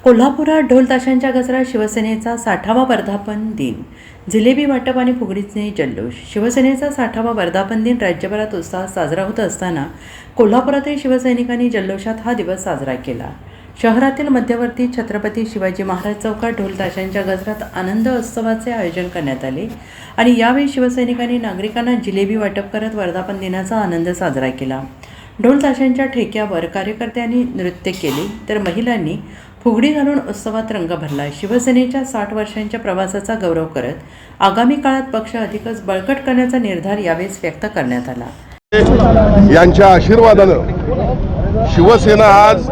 कोल्हापुरात ढोल ताशांच्या गजरात शिवसेनेचा 60वा वर्धापन दिन. जिलेबी वाटप आणि फुगडीचे जल्लोष. शिवसेनेचा 60वा वर्धापन दिन राज्यभरात उत्साहात साजरा होत असताना कोल्हापुरातील शिवसैनिकांनी जल्लोषात हा दिवस साजरा केला. शहरातील मध्यवर्ती छत्रपती शिवाजी महाराज चौकात ढोल ताशांच्या गजरात आनंद उत्सवाचे आयोजन करण्यात आले आणि यावेळी शिवसैनिकांनी नागरिकांना जिलेबी वाटप करत वर्धापन दिनाचा आनंद साजरा केला. ढोल ताशांच्या ठेक्यावर कार्यकर्त्यांनी नृत्य केले तर महिलांनी फुगडी घालून उत्सवात रंग भरला. शिवसेनेच्या 60 वर्षांच्या प्रवासाचा गौरव करत आगामी काळात पक्ष अधिकच बळकट करण्याचा निर्धार यावेळेस व्यक्त करण्यात आला. यांच्या आशीर्वादानं शिवसेना आज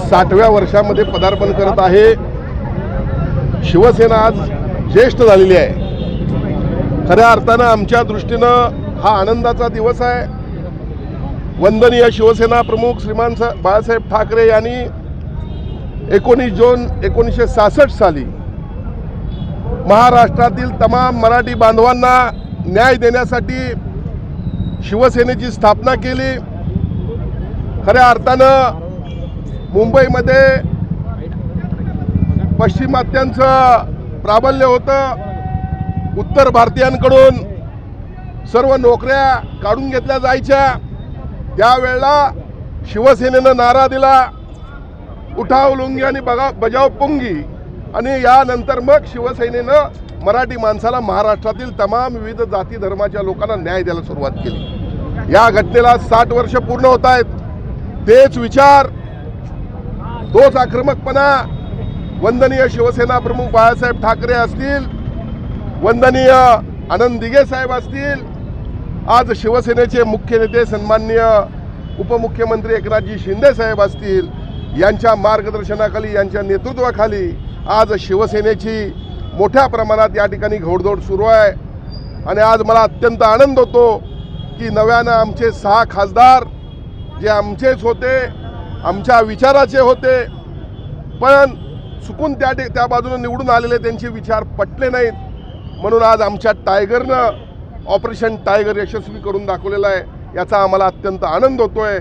60व्या वर्षामध्ये पदार्पण करत आहे. शिवसेना आज ज्येष्ठ झालेली आहे. खऱ्या अर्थानं आमच्या दृष्टीनं हा आनंदाचा दिवस आहे. वंदनीय शिवसेना प्रमुख श्रीमान बाळासाहेब ठाकरे यांनी 19 जून 1966 साली महाराष्ट्रातील तमाम मराठी बांधवांना न्याय देण्यासाठी शिवसेनेची स्थापना केली. खऱ्या अर्थानं मुंबईमध्ये पश्चिमात्यांचं प्राबल्य होतं. उत्तर भारतीयांकडून सर्व नोकऱ्या काढून घेतल्या जायच्या. त्यावेळेला शिवसेनेनं नारा दिला, उठाव लुंगी आणि बजाव पुंगी. आणि यानंतर मग शिवसेनेनं मराठी माणसाला महाराष्ट्रातील तमाम विविध जाती धर्माच्या लोकांना न्याय द्यायला सुरुवात केली. या घटनेला 60 वर्ष पूर्ण होत आहेत. तेच विचार, तोच आक्रमकपणा वंदनीय शिवसेना प्रमुख बाळासाहेब ठाकरे असतील, वंदनीय आनंद दिघे साहेब असतील, आज शिवसेनेचे मुख्य नेते सन्माननीय उपमुख्यमंत्री एकनाथजी शिंदे साहेब असतील, यांच्या मार्गदर्शनाखाली, यांच्या नेतृत्वाखाली आज शिवसेनेची मोठ्या प्रमाणात या ठिकाणी घोडदौड सुरू आहे. आणि आज मला अत्यंत आनंद होतो की नव्यानं आमचे 6 खासदार जे आमचेच होते, आमच्या विचाराचे होते, पण चुकून त्या बाजूने निवडून आलेले त्यांचे विचार पटले नाहीत. म्हणून आज आमच्या टायगरनं ऑपरेशन टायगर यशस्वी करून दाखवलेलं आहे. याचा आम्हाला अत्यंत आनंद होतोय.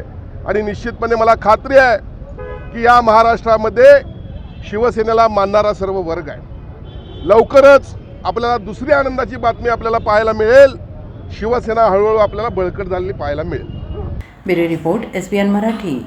आणि निश्चितपणे मला खात्री आहे की या महाराष्ट्रामध्ये शिवसेनेला मानणारा सर्व वर्ग आहे. लवकरच आपल्याला दुसरी आनंदाची बातमी आपल्याला पाहायला मिळेल. शिवसेना हळूहळू आपल्याला बळकट झालेली पाहायला मिळेल. Bureau report, SBN Marathi.